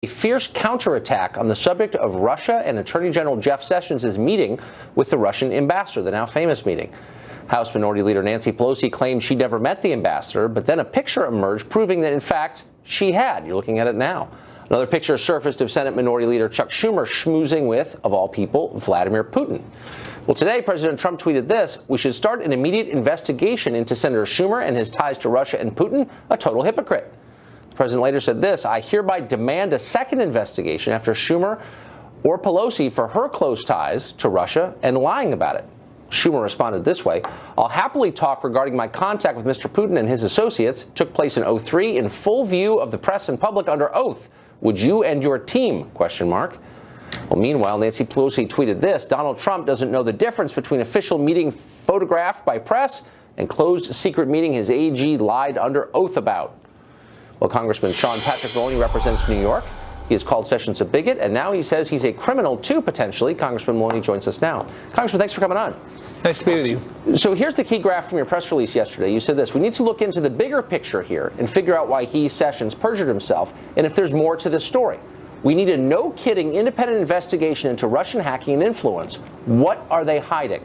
A fierce counterattack on the subject of Russia and Attorney General Jeff Sessions' meeting with the Russian ambassador, the now famous meeting. House Minority Leader Nancy Pelosi claimed she never met the ambassador, but then a picture emerged proving that, in fact, she had. You're looking at it now. Another picture surfaced of Senate Minority Leader Chuck Schumer schmoozing with, of all people, Vladimir Putin. Well, today, President Trump tweeted this: "We should start an immediate investigation into Senator Schumer and his ties to Russia and Putin, a total hypocrite." The president later said this: "I hereby demand a second investigation after Schumer or Pelosi for her close ties to Russia and lying about it." Schumer responded this way: "I'll happily talk regarding my contact with Mr. Putin and his associates. Took place in 2003 in full view of the press and public under oath. Would you and your team?" ? Well, meanwhile, Nancy Pelosi tweeted this: "Donald Trump doesn't know the difference between official meeting photographed by press and closed secret meeting his AG lied under oath about." Well, Congressman Sean Patrick Maloney represents New York. He has called Sessions a bigot, and now he says he's a criminal too, potentially. Congressman Maloney joins us now. Congressman, thanks for coming on. Nice to be with you. So here's the key graph from your press release yesterday. You said this: "We need to look into the bigger picture here and figure out why he, Sessions, perjured himself and if there's more to the story. We need a no-kidding independent investigation into Russian hacking and influence. What are they hiding?"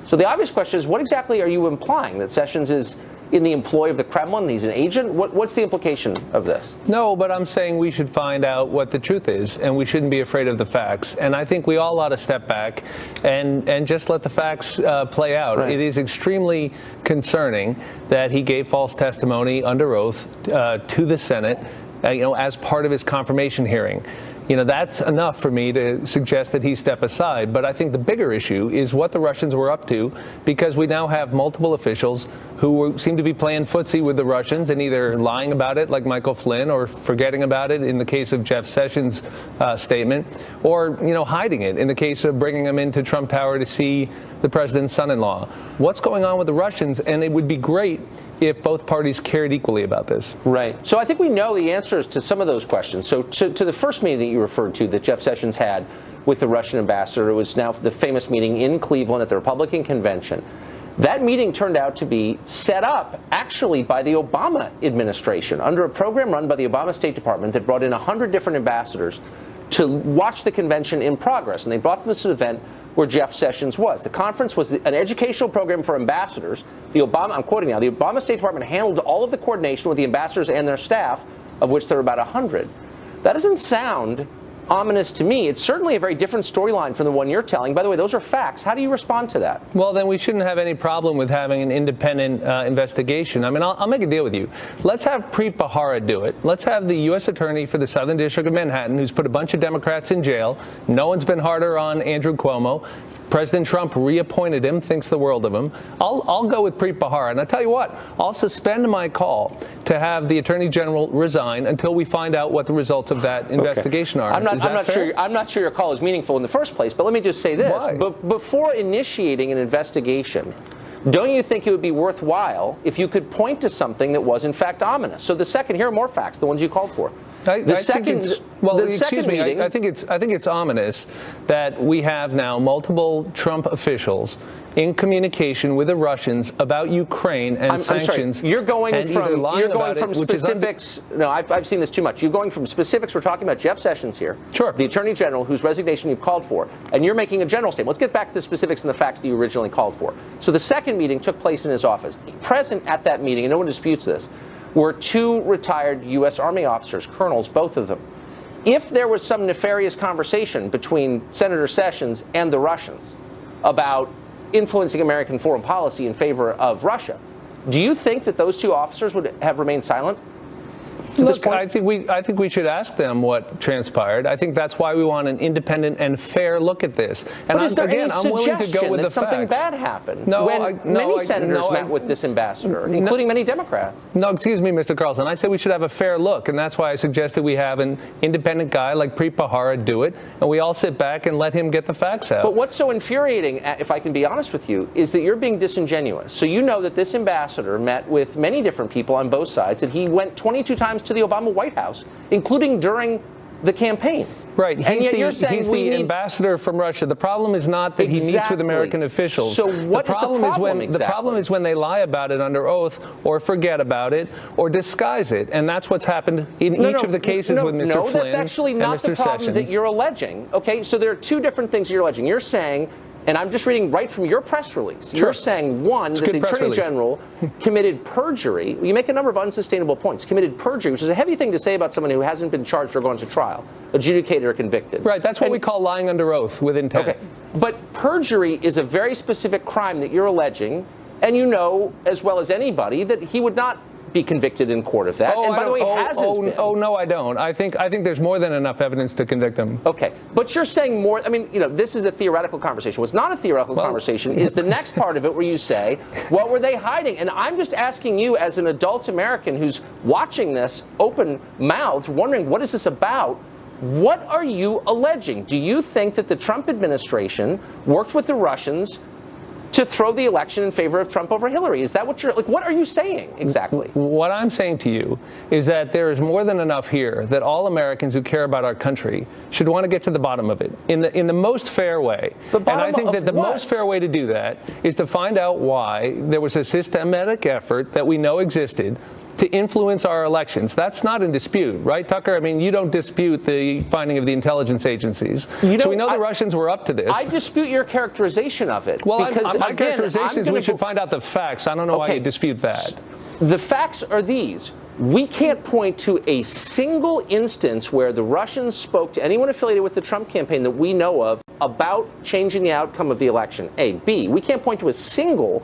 So the obvious question is, what exactly are you implying? That Sessions is in the employ of the Kremlin? He's an agent? What's the implication of this? No, but I'm saying we should find out what the truth is, and we shouldn't be afraid of the facts. And I think we all ought to step back and just let the facts play out. Right. It is extremely concerning that he gave false testimony under oath to the Senate, as part of his confirmation hearing. That's enough for me to suggest that he step aside. But I think the bigger issue is what the Russians were up to, because we now have multiple officials who seem to be playing footsie with the Russians and either lying about it, like Michael Flynn, or forgetting about it in the case of Jeff Sessions' statement, or, hiding it in the case of bringing him into Trump Tower to see the president's son-in-law. What's going on with the Russians? And it would be great if both parties cared equally about this. Right. So I think we know the answers to some of those questions. So to the first meeting that you referred to that Jeff Sessions had with the Russian ambassador, it was now the famous meeting in Cleveland at the Republican convention. That meeting turned out to be set up actually by the Obama administration under a program run by the Obama State Department that brought in 100 different ambassadors to watch the convention in progress. And they brought them to this event where Jeff Sessions was. The conference was an educational program for ambassadors. I'm quoting now, the Obama State Department handled all of the coordination with the ambassadors and their staff, of which there were about 100. That doesn't sound ominous to me. It's certainly a very different storyline from the one you're telling. By the way, those are facts. How do you respond to that? Well, then we shouldn't have any problem with having an independent investigation. I mean, I'll make a deal with you. Let's have Preet Bharara do it. Let's have the U.S. Attorney for the Southern District of Manhattan, who's put a bunch of Democrats in jail. No one's been harder on Andrew Cuomo. President Trump reappointed him, thinks the world of him. I'll go with Preet Bharara. And I'll tell you what, I'll suspend my call to have the Attorney General resign until we find out what the results of that investigation are. I'm not sure your call is meaningful in the first place, but let me just say this. Before initiating an investigation, don't you think it would be worthwhile if you could point to something that was in fact ominous? So the second, here are more facts, the ones you called for. I think it's ominous that we have now multiple Trump officials in communication with the Russians about Ukraine and sanctions. You're going from specifics. No, I've seen this too much. You're going from specifics. We're talking about Jeff Sessions here, sure, the Attorney General, whose resignation you've called for, and you're making a general statement. Let's get back to the specifics and the facts that you originally called for. So the second meeting took place in his office. Present at that meeting, and no one disputes this, were two retired U.S. Army officers, colonels, both of them. If there was some nefarious conversation between Senator Sessions and the Russians about influencing American foreign policy in favor of Russia, do you think that those two officers would have remained silent? Look, I think we should ask them what transpired. I think that's why we want an independent and fair look at this. And but is there any I'm willing to go with that the something facts. bad happened? Many senators met with this ambassador, including many Democrats. No, excuse me, Mr. Carlson. I said we should have a fair look, and that's why I suggested we have an independent guy like Preet Bharara do it, and we all sit back and let him get the facts out. But what's so infuriating, if I can be honest with you, is that you're being disingenuous. So you know that this ambassador met with many different people on both sides, and he went 22 times to the Obama White House, including during the campaign. Right. And yet you're saying he's the ambassador from Russia. The problem is not that he meets with American officials. So what is the problem The problem is when they lie about it under oath or forget about it or disguise it. And that's what's happened in each of the cases with Mr. Flynn No, that's actually not the problem that you're alleging. Okay, so there are two different things you're alleging. You're saying, and I'm just reading right from your press release. Sure. You're saying, one, that the Attorney General committed perjury. You make a number of unsustainable points. Committed perjury, which is a heavy thing to say about someone who hasn't been charged or gone to trial, adjudicated or convicted. Right, that's what we call lying under oath with intent. Okay, but perjury is a very specific crime that you're alleging, and you know as well as anybody that he would not be convicted in court of that. Oh, and by the way, hasn't been. Oh, no, I don't. I think there's more than enough evidence to convict him. Okay, but you're saying more. I mean, this is a theoretical conversation. What's not a theoretical conversation is the next part of it where you say, what were they hiding? And I'm just asking you as an adult American who's watching this open-mouthed, wondering, what is this about? What are you alleging? Do you think that the Trump administration worked with the Russians to throw the election in favor of Trump over Hillary? Is that what you're like? What are you saying exactly? What I'm saying to you is that there is more than enough here that all Americans who care about our country should want to get to the bottom of it in the most fair way. And I think that the most fair way to do that is to find out why there was a systematic effort that we know existed to influence our elections. That's not in dispute, right, Tucker? I mean, you don't dispute the finding of the intelligence agencies. So we know the Russians were up to this. I dispute your characterization of it. Well, because my characterization is we should find out the facts. I don't know why you dispute that. The facts are these. We can't point to a single instance where the Russians spoke to anyone affiliated with the Trump campaign that we know of about changing the outcome of the election. A. B, we can't point to a single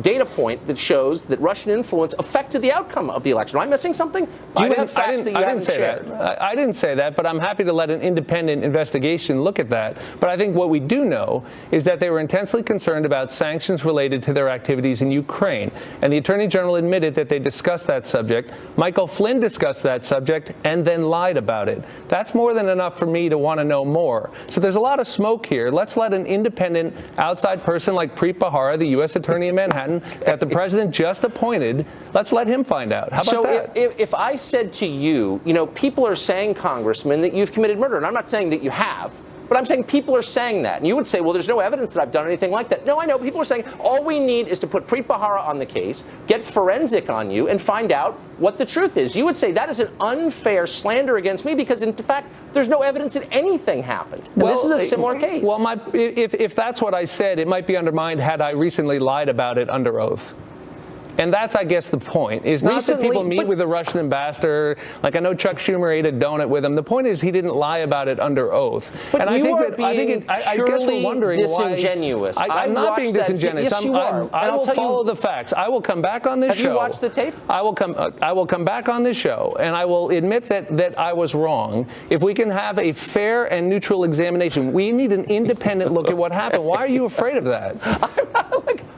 data point that shows that Russian influence affected the outcome of the election. Am I missing something? Do you have facts that you haven't shared? I didn't say that, but I'm happy to let an independent investigation look at that. But I think what we do know is that they were intensely concerned about sanctions related to their activities in Ukraine. And the Attorney General admitted that they discussed that subject. Michael Flynn discussed that subject and then lied about it. That's more than enough for me to want to know more. So there's a lot of smoke here. Let's let an independent outside person like Preet Bharara, the U.S. Attorney in Manhattan, that the president just appointed, let's let him find out. How about that? If I said to you, people are saying, Congressman, that you've committed murder, and I'm not saying that you have, but I'm saying people are saying that. And you would say, well, there's no evidence that I've done anything like that. No, I know. People are saying all we need is to put Preet Bharara on the case, get forensic on you, and find out what the truth is. You would say that is an unfair slander against me because, in fact, there's no evidence that anything happened. And this is a similar case. Well, if that's what I said, it might be undermined had I recently lied about it under oath. And that's, I guess, the point. Is not that people meet with the Russian ambassador. Like, I know Chuck Schumer ate a donut with him. The point is he didn't lie about it under oath. But and I guess we're wondering disingenuous. why. I'm not being disingenuous. Yes, you are. I will follow the facts. I will come back on this show. Have you watched the tape? I will come back on this show, and I will admit that I was wrong. If we can have a fair and neutral examination, we need an independent look at what happened. Why are you afraid of that?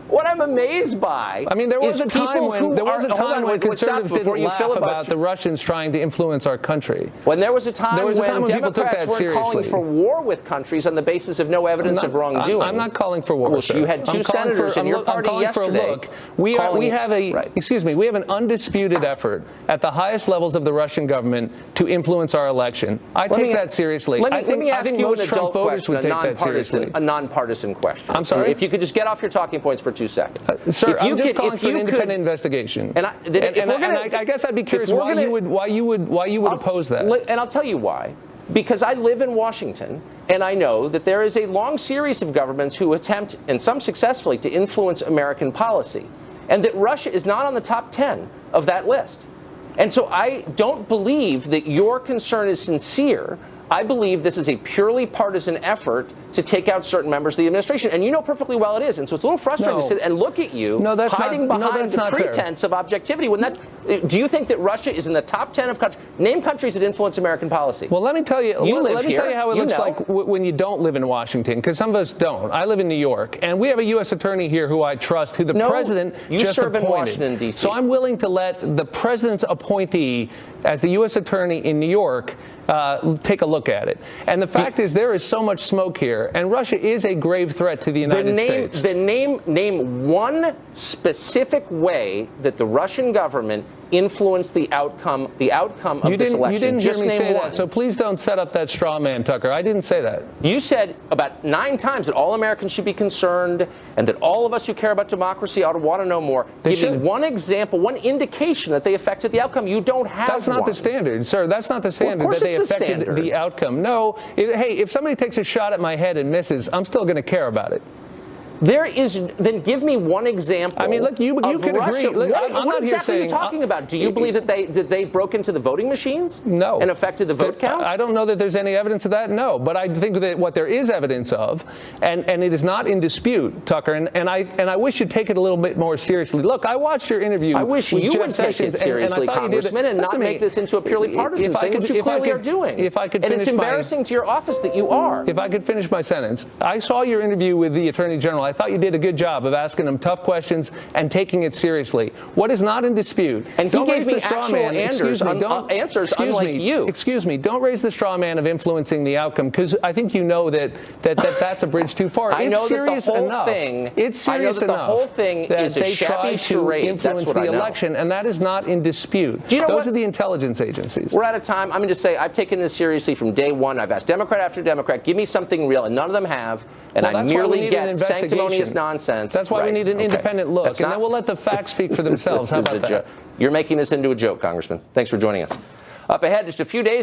What I'm amazed by, I mean, there was a time when conservatives didn't laugh about the Russians trying to influence our country. When there was a time when people took that Democrats weren't calling for war with countries on the basis of no evidence of wrongdoing. I'm not calling for war. Well, you had two senators in your party yesterday. We have an undisputed effort at the highest levels of the Russian government to influence our election. I take that seriously. Let me ask you an adult question, a nonpartisan question. I'm sorry? If you could just get off your talking points for 2 seconds. Sir, I'm just calling for an independent investigation. I guess I'd be curious why you would oppose that. And I'll tell you why. Because I live in Washington, and I know that there is a long series of governments who attempt, and some successfully, to influence American policy. And that Russia is not on the top 10 of that list. And so I don't believe that your concern is sincere. I believe this is a purely partisan effort to take out certain members of the administration. And you know perfectly well it is. And so it's a little frustrating to sit and look at you hiding behind the pretense of objectivity. Do you think that Russia is in the top 10 of countries? Name countries that influence American policy. Well, let me tell you how it looks like when you don't live in Washington, because some of us don't. I live in New York, and we have a U.S. attorney here who I trust, who the president just appointed. In Washington, D.C. So I'm willing to let the president's appointee, as the U.S. attorney in New York, take a look at it. And the fact is, there is so much smoke here, and Russia is a grave threat to the United States. Name one specific way that the Russian government influence the outcome of this election. You didn't Just hear me name say one. that, so please don't set up that straw man, Tucker. I didn't say that. You said about 9 times that all Americans should be concerned and that all of us who care about democracy ought to want to know more. Give me one example, one indication that they affected the outcome. You don't have That's not one. the standard, sir. That's not the standard course that they it's the affected standard. the outcome. No. Hey, if somebody takes a shot at my head and misses, I'm still going to care about it. Then give me one example. I mean, look, you can Russia. agree. Look, what I'm not exactly here saying, are you talking about? Do you believe that they broke into the voting machines? No. And affected the vote count? I don't know that there's any evidence of that, no. But I think that what there is evidence of, and it is not in dispute, Tucker, and I wish you'd take it a little bit more seriously. Look, I watched your interview. I wish with you Jeff would take Sessions, it seriously, Congressman, and not make this into a purely partisan thing, which you clearly are doing. If I could and finish it's embarrassing to your office that you are. If I could finish my sentence, I saw your interview with the Attorney General. I thought you did a good job of asking him tough questions and taking it seriously. What is not in dispute? And he gave me straw actual man. answers, unlike you. Excuse me. Don't raise the straw man of influencing the outcome, because I think you know that's a bridge too far. I know it's serious that the whole enough. thing. It's serious I know that enough the whole thing that is a they shabby try to charade. influence That's what the I know. election, and that is not in dispute. Do you know Those what? are the intelligence agencies. We're out of time. I'm going to say I've taken this seriously from day one. I've asked Democrat after Democrat, give me something real, and none of them have. And Well, I that's why we merely need an get investigation. sanctimonious nonsense. That's why we need an independent look, and then we'll let the facts speak for themselves. How about that? You're making this into a joke, Congressman. Thanks for joining us. Up ahead, just a few days